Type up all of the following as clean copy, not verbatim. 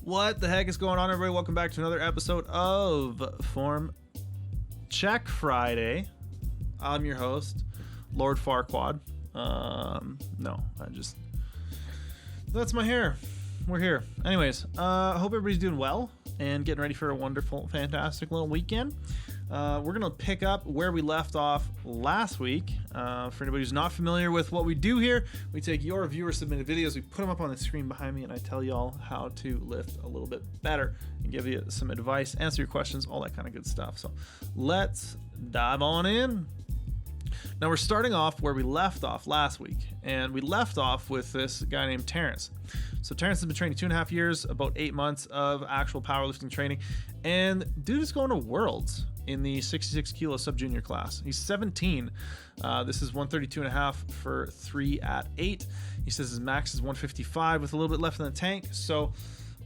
What the heck is going on, everybody? Welcome back to another episode of Form Check Friday. I'm your host, Lord Farquaad. That's my hair. We're here. Anyways, I hope everybody's doing well and getting ready for a wonderful, fantastic little weekend. We're going to pick up where we left off last week. For anybody who's not familiar with what we do here, we take your viewer-submitted videos, we put them up on the screen behind me, and I tell you all how to lift a little bit better and give you some advice, answer your questions, all that kind of good stuff. So let's dive on in. Now we're starting off where we left off last week, and we left off with this guy named Terence. So Terence has been training 2.5 years, about 8 months of actual powerlifting training, and dude is going to Worlds in the 66 kilo sub-junior class. He's 17. This is 132.5 for 3 at 8. He says his max is 155 with a little bit left in the tank. So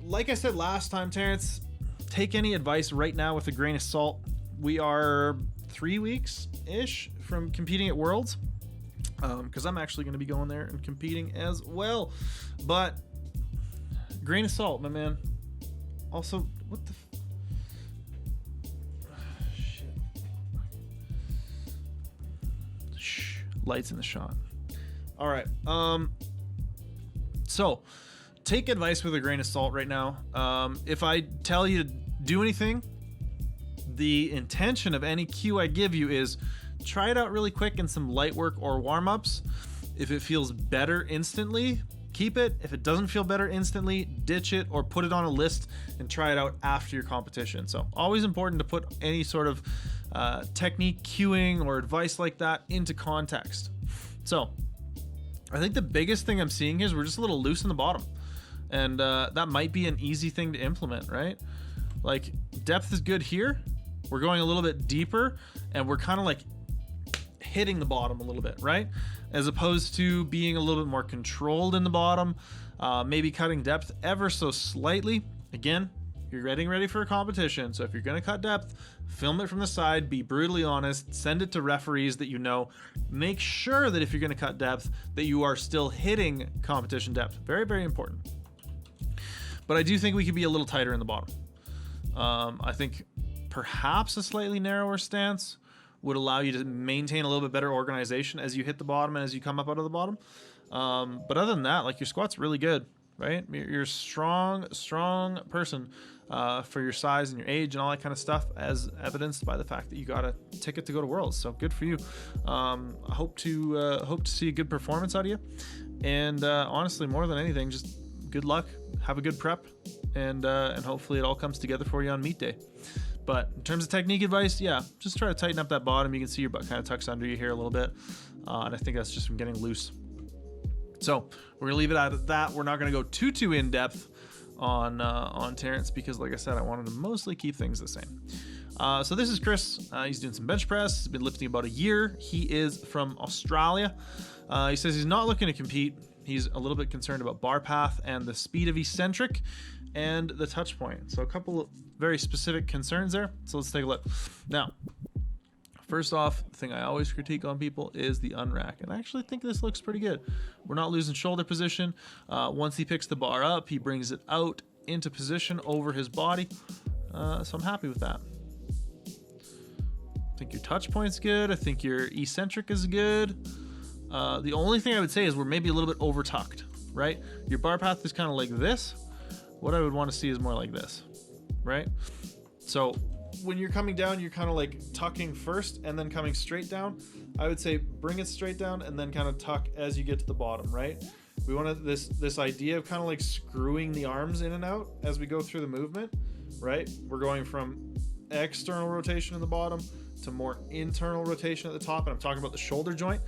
like I said last time, Terence, take any advice right now with a grain of salt. We are 3 weeks-ish from competing at Worlds, because I'm actually going to be going there and competing as well. But grain of salt, my man. Also, what the lights in the shot. All right. So take advice with a grain of salt right now. If I tell you to do anything, the intention of any cue I give you is try it out really quick in some light work or warm-ups. If it feels better instantly, keep it. If it doesn't feel better instantly, ditch it or put it on a list and try it out after your competition. So always important to put any sort of technique, cueing, or advice like that into context. So I think the biggest thing I'm seeing here is we're just a little loose in the bottom. And that might be an easy thing to implement, right? Like, depth is good here. We're going a little bit deeper, and we're kind of like hitting the bottom a little bit, right? As opposed to being a little bit more controlled in the bottom, maybe cutting depth ever so slightly. Again, you're getting ready for a competition, so if you're going to cut depth, film it from the side, be brutally honest, send it to referees that you know. Make sure that if you're going to cut depth, that you are still hitting competition depth. Very, very important. But I do think we could be a little tighter in the bottom. I think perhaps a slightly narrower stance would allow you to maintain a little bit better organization as you hit the bottom and as you come up out of the bottom. But other than that, like, your squat's really good, right? You're a strong person for your size and your age and all that kind of stuff, as evidenced by the fact that you got a ticket to go to Worlds. So good for you. I hope to see a good performance out of you. And honestly, more than anything, just good luck. Have a good prep, and hopefully it all comes together for you on meet day. But in terms of technique advice, yeah, just try to tighten up that bottom. You can see your butt kind of tucks under you here a little bit, and I think that's just from getting loose. So we're gonna leave it at that. We're not gonna go too in depth on Terence, because, like I said, I wanted to mostly keep things the same. So this is Chris. He's doing some bench press. He's been lifting about a year. He is from Australia. He says he's not looking to compete. He's a little bit concerned about bar path and the speed of eccentric and the touch point. So a couple of very specific concerns there. So let's take a look. Now, first off, the thing I always critique on people is the unrack. And I actually think this looks pretty good. We're not losing shoulder position. Once he picks the bar up, he brings it out into position over his body. So I'm happy with that. I think your touch point's good. I think your eccentric is good. The only thing I would say is we're maybe a little bit over tucked, right? Your bar path is kind of like this. What I would want to see is more like this, right? So when you're coming down, you're kind of like tucking first and then coming straight down. I would say bring it straight down and then kind of tuck as you get to the bottom, right? We want this idea of kind of like screwing the arms in and out as we go through the movement, right? We're going from external rotation in the bottom to more internal rotation at the top, and I'm talking about the shoulder joint.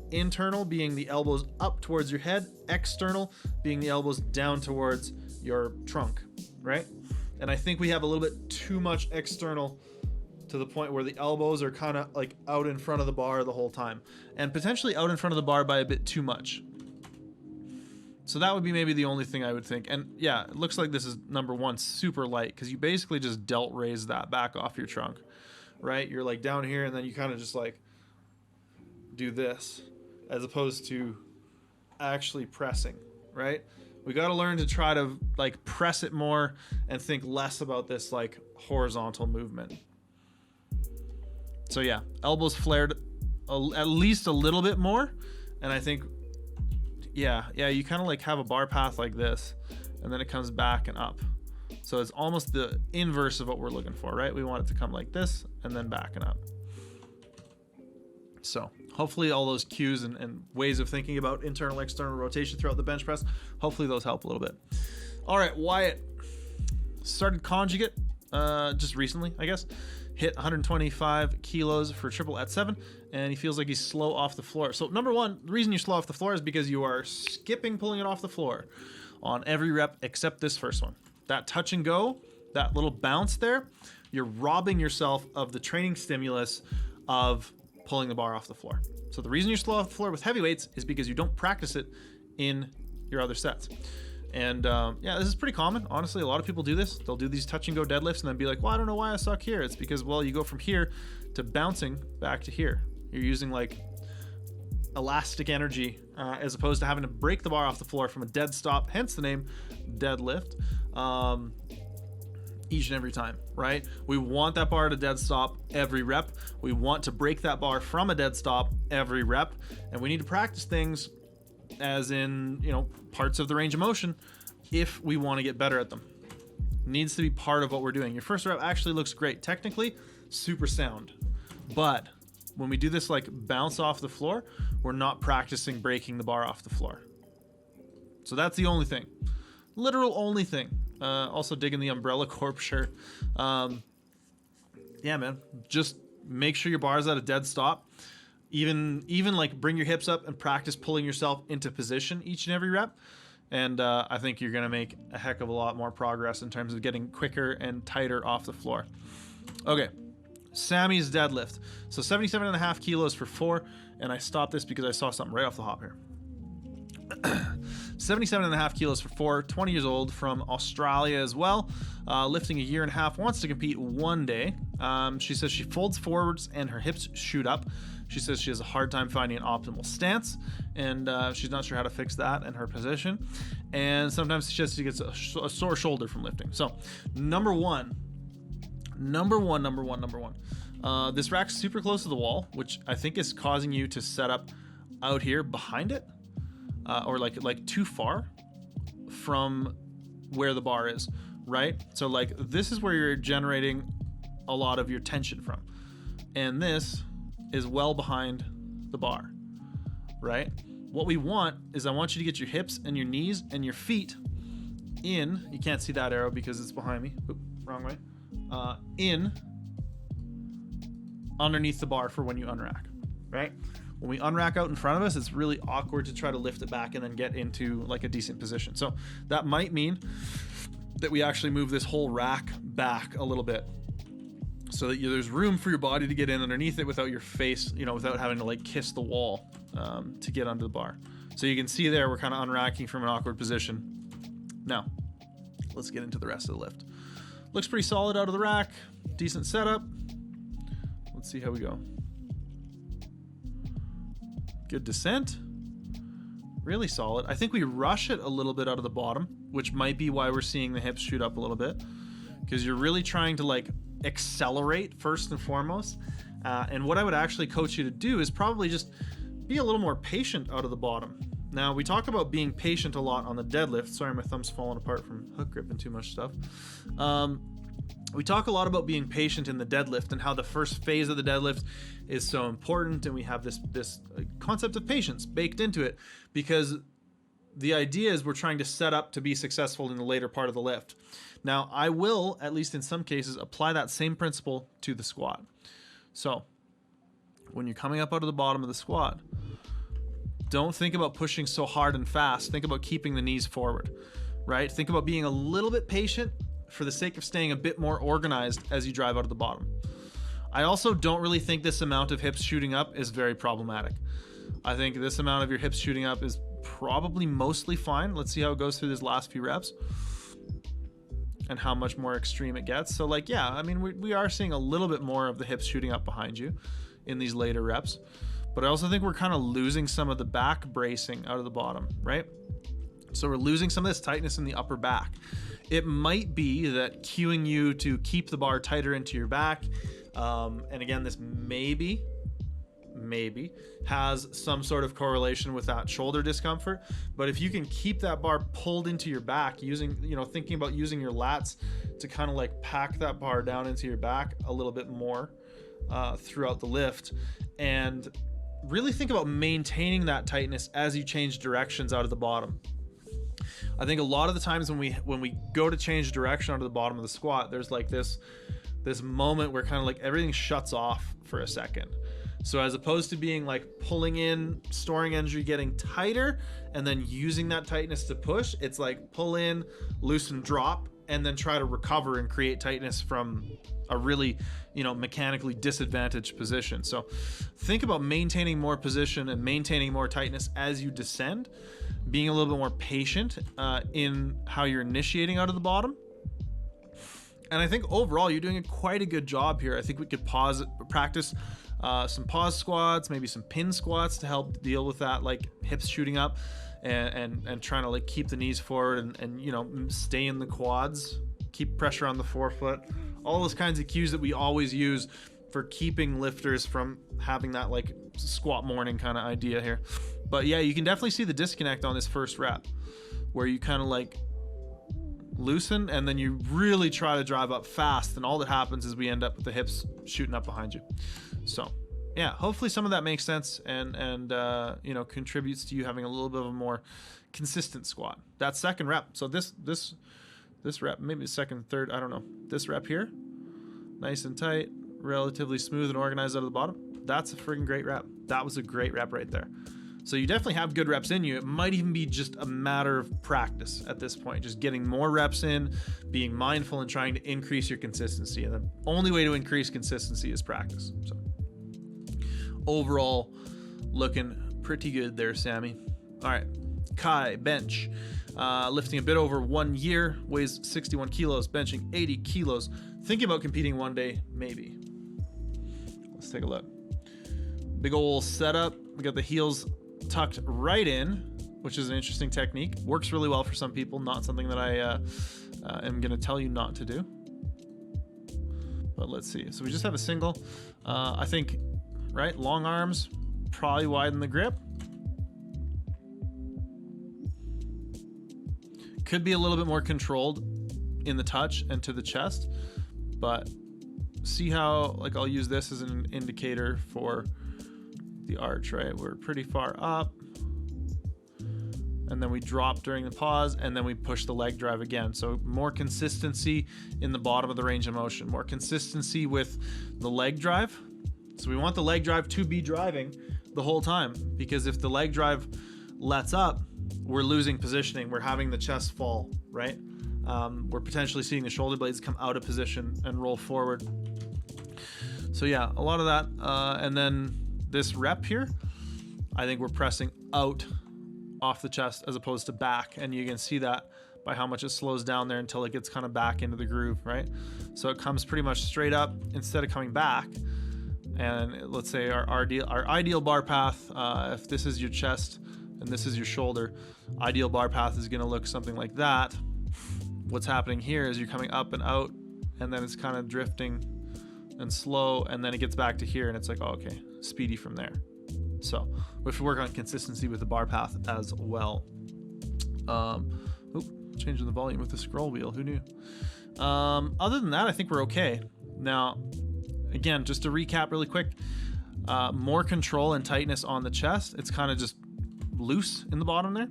Internal being the elbows up towards your head, external being the elbows down towards your trunk, right? And I think we have a little bit too much external to the point where the elbows are kind of like out in front of the bar the whole time, and potentially out in front of the bar by a bit too much. So that would be maybe the only thing I would think. And yeah, it looks like this is number one, super light, because you basically just delt raise that back off your trunk, right? You're like down here and then you kind of just like do this as opposed to actually pressing, right? We got to learn to try to like press it more and think less about this like horizontal movement. So yeah, elbows flared at least a little bit more. And I think, yeah, you kind of like have a bar path like this, and then it comes back and up. So it's almost the inverse of what we're looking for, right? We want it to come like this and then back and up. So hopefully all those cues and ways of thinking about internal, external rotation throughout the bench press, hopefully those help a little bit. All right, Wyatt started conjugate just recently, I guess. Hit 125 kilos for triple at 7, and he feels like he's slow off the floor. So number one, the reason you're slow off the floor is because you are skipping pulling it off the floor on every rep except this first one. That touch and go, that little bounce there, you're robbing yourself of the training stimulus of pulling the bar off the floor. So the reason you're slow off the floor with heavy weights is because you don't practice it in your other sets. And yeah, this is pretty common. Honestly, a lot of people do this. They'll do these touch and go deadlifts and then be like, well, I don't know why I suck here. It's because, well, you go from here to bouncing back to here. You're using like elastic energy as opposed to having to break the bar off the floor from a dead stop, hence the name deadlift, each and every time, right? We want that bar to dead stop every rep. We want to break that bar from a dead stop every rep. And we need to practice things as in, you know, parts of the range of motion if we want to get better at them. It needs to be part of what we're doing. Your first rep actually looks great. Technically, super sound. But when we do this like bounce off the floor, we're not practicing breaking the bar off the floor. So that's the only thing. Literal only thing. Also digging the Umbrella Corp shirt. Yeah, man. Just make sure your bar is at a dead stop. Even like bring your hips up and practice pulling yourself into position each and every rep. And I think you're going to make a heck of a lot more progress in terms of getting quicker and tighter off the floor. Okay, Sami's deadlift. So 77.5 kilos for 4. And I stopped this because I saw something right off the hop here. 77.5 kilos for 4, 20 years old, from Australia as well, lifting a year and a half, wants to compete one day. She says she folds forwards and her hips shoot up. She says she has a hard time finding an optimal stance, and she's not sure how to fix that in her position. And sometimes she says she gets a sore shoulder from lifting. So number one, this rack's super close to the wall, which I think is causing you to set up out here behind it. Or like too far from where the bar is, right? So like this is where you're generating a lot of your tension from, and this is well behind the bar, right? What we want is I want you to get your hips and your knees and your feet in. You can't see that arrow because it's behind me. Oop, wrong way. In underneath the bar for when you unrack, right? When we unrack out in front of us, it's really awkward to try to lift it back and then get into like a decent position. So that might mean that we actually move this whole rack back a little bit so that there's room for your body to get in underneath it without your face, you know, without having to like kiss the wall to get under the bar. So you can see there, we're kind of unracking from an awkward position. Now, let's get into the rest of the lift. Looks pretty solid out of the rack. Decent setup. Let's see how we go. Good descent. Really solid. I think we rush it a little bit out of the bottom, which might be why we're seeing the hips shoot up a little bit, because you're really trying to like accelerate first and foremost. And what I would actually coach you to do is probably just be a little more patient out of the bottom. Now, we talk about being patient a lot on the deadlift. Sorry, my thumb's falling apart from hook gripping too much stuff. We talk a lot about being patient in the deadlift and how the first phase of the deadlift is so important, and we have this concept of patience baked into it, because the idea is we're trying to set up to be successful in the later part of the lift. Now, I will, at least in some cases, apply that same principle to the squat. So when you're coming up out of the bottom of the squat, don't think about pushing so hard and fast. Think about keeping the knees forward, right? Think about being a little bit patient for the sake of staying a bit more organized as you drive out of the bottom. I also don't really think this amount of hips shooting up is very problematic. I think this amount of your hips shooting up is probably mostly fine. Let's see how it goes through these last few reps and how much more extreme it gets. So like, yeah, I mean, we are seeing a little bit more of the hips shooting up behind you in these later reps, but I also think we're kind of losing some of the back bracing out of the bottom, right? So we're losing some of this tightness in the upper back. It might be that cueing you to keep the bar tighter into your back, and again, this maybe has some sort of correlation with that shoulder discomfort. But if you can keep that bar pulled into your back using, thinking about using your lats to kind of like pack that bar down into your back a little bit more throughout the lift, and really think about maintaining that tightness as you change directions out of the bottom. I think a lot of the times when we go to change direction out of the bottom of the squat, there's like this moment where kind of like everything shuts off for a second. So as opposed to being like pulling in, storing energy, getting tighter, and then using that tightness to push, it's like pull in, loosen, drop, and then try to recover and create tightness from a really, mechanically disadvantaged position. So think about maintaining more position and maintaining more tightness as you descend, being a little bit more patient in how you're initiating out of the bottom. And I think overall you're doing quite a good job here. I think we could practice some pause squats, maybe some pin squats to help deal with that, like hips shooting up and trying to like keep the knees forward and stay in the quads, keep pressure on the forefoot, all those kinds of cues that we always use for keeping lifters from having that like squat morning kind of idea here. But yeah, you can definitely see the disconnect on this first rep where you kind of like loosen and then you really try to drive up fast, and all that happens is we end up with the hips shooting up behind you. So yeah, hopefully some of that makes sense and contributes to you having a little bit of a more consistent squat. That second rep, so this rep, maybe second, third, I don't know, this rep here, nice and tight, relatively smooth and organized out of the bottom, that's a freaking great rep. That was a great rep right there. So you definitely have good reps in you. It might even be just a matter of practice at this point, just getting more reps in, being mindful and trying to increase your consistency. And the only way to increase consistency is practice. So overall, looking pretty good there, Sami. All right, Kai, bench, lifting a bit over 1 year, weighs 61 kilos, benching 80 kilos. Thinking about competing one day, maybe. Let's take a look. Big ol' setup. We got the heels tucked right in, which is an interesting technique. Works really well for some people, not something that I am going to tell you not to do. But let's see. So we just have a single. I think, right, long arms, probably widen the grip. Could be a little bit more controlled in the touch and to the chest, but see how, like, I'll use this as an indicator for the arch, right? We're pretty far up, and then we drop during the pause, and then we push the leg drive again. So more consistency in the bottom of the range of motion, more consistency with the leg drive. So we want the leg drive to be driving the whole time, because if the leg drive lets up, we're losing positioning. We're having the chest fall, right? We're potentially seeing the shoulder blades come out of position and roll forward. So yeah, a lot of that. And then this rep here, I think we're pressing out off the chest as opposed to back. And you can see that by how much it slows down there until it gets kind of back into the groove, right? So it comes pretty much straight up instead of coming back. And let's say our ideal bar path, if this is your chest and this is your shoulder, ideal bar path is gonna look something like that. What's happening here is you're coming up and out, and then it's kind of drifting and slow, and then it gets back to here, and it's like, oh, okay, speedy from there. So we have to work on consistency with the bar path as well. Changing the volume with the scroll wheel, who knew? Other than that, I think we're okay. Now, again, just to recap really quick, more control and tightness on the chest. It's kind of just loose in the bottom there.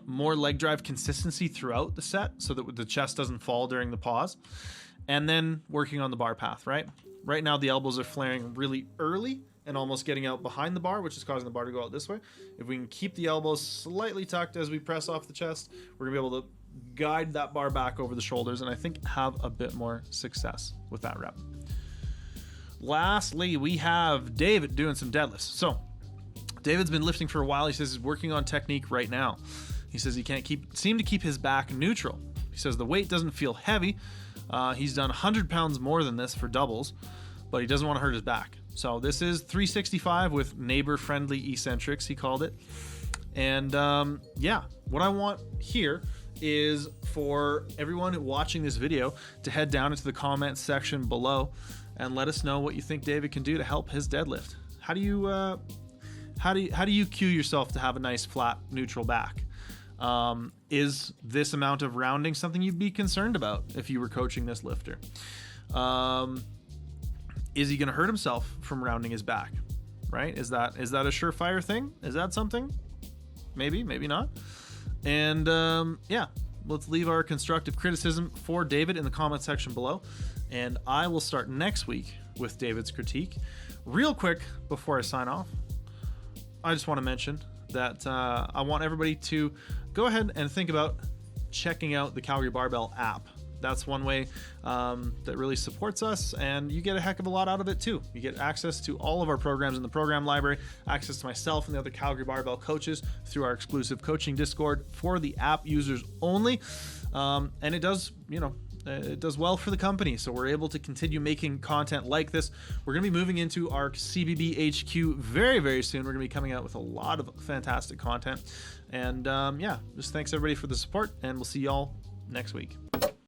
More leg drive consistency throughout the set so that the chest doesn't fall during the pause. And then working on the bar path, right? Right now the elbows are flaring really early and almost getting out behind the bar, which is causing the bar to go out this way. If we can keep the elbows slightly tucked as we press off the chest, we're gonna be able to guide that bar back over the shoulders and I think have a bit more success with that rep. Lastly, we have David doing some deadlifts. So David's been lifting for a while. He says he's working on technique right now. He says he can't seem to keep his back neutral. He says the weight doesn't feel heavy. He's done 100 pounds more than this for doubles, but he doesn't want to hurt his back. So this is 365 with neighbor-friendly eccentrics, he called it. And yeah, what I want here is for everyone watching this video to head down into the comments section below and let us know what you think David can do to help his deadlift. How do you cue yourself to have a nice flat neutral back? Is this amount of rounding something you'd be concerned about if you were coaching this lifter? Is he going to hurt himself from rounding his back? Right? Is that a surefire thing? Is that something? Maybe, maybe not. And yeah, let's leave our constructive criticism for David in the comment section below. And I will start next week with David's critique. Real quick before I sign off, I just want to mention that I want everybody to go ahead and think about checking out the Calgary Barbell app. That's one way that really supports us, and you get a heck of a lot out of it too. You get access to all of our programs in the program library, access to myself and the other Calgary Barbell coaches through our exclusive coaching Discord for the app users only. And it does, it does well for the company, so we're able to continue making content like this. We're going to be moving into our CBB HQ very, very soon. We're going to be coming out with a lot of fantastic content. And yeah, just thanks everybody for the support, and we'll see y'all next week.